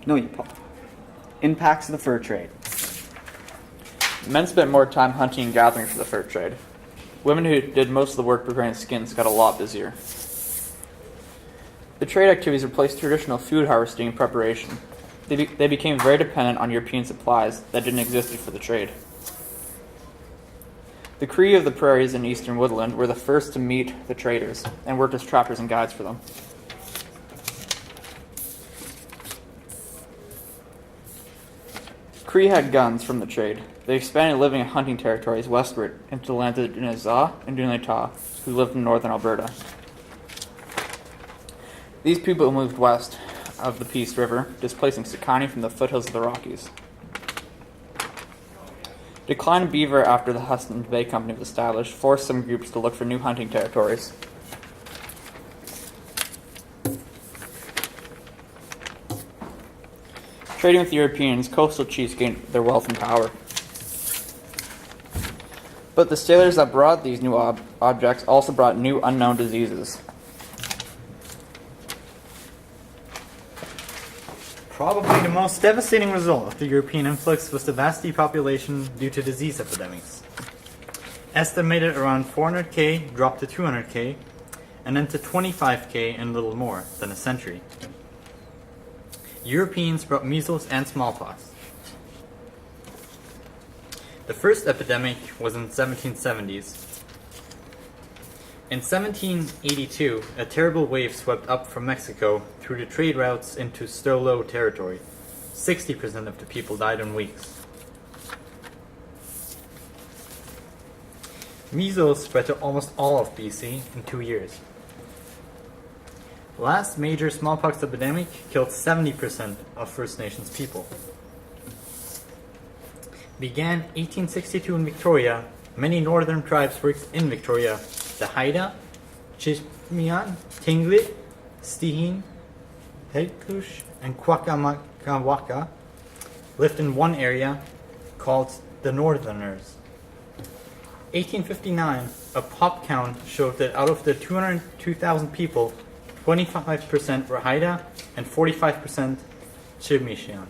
No, you Paul. Impacts of the fur trade. Men spent more time hunting and gathering for the fur trade. Women who did most of the work preparing skins got a lot busier. The trade activities replaced traditional food harvesting and preparation. They became very dependent on European supplies that didn't exist for the trade. The Cree of the prairies in eastern woodland were the first to meet the traders and worked as trappers and guides for them. Cree had guns from the trade. They expanded living and hunting territories westward into the lands of Dinizah and Dunetah, who lived in northern Alberta. These people moved west of the Peace River, displacing Sakani from the foothills of the Rockies. Decline of beaver after the Hudson's Bay Company was established forced some groups to look for new hunting territories. Trading with Europeans, coastal chiefs gained their wealth and power. But the sailors that brought these new objects also brought new unknown diseases. Probably the most devastating result of the European influx was the vast depopulation due to disease epidemics. Estimated around 400k dropped to 200k, and then to 25k in little more than a century. Europeans brought measles and smallpox. The first epidemic was in the 1770s. In 1782, a terrible wave swept up from Mexico through the trade routes into Sterlo territory. 60% of the people died in weeks. Measles spread to almost all of BC in 2 years. The last major smallpox epidemic killed 70% of First Nations people. Began 1862 in Victoria. Many northern tribes worked in Victoria. The Haida, Chishmian, Tlingit, Stihin, Heikush, and Kwakamaka lived in one area called the Northerners. 1859, a pop count showed that out of the 202,000 people, 25% were Haida and 45% Chishmian.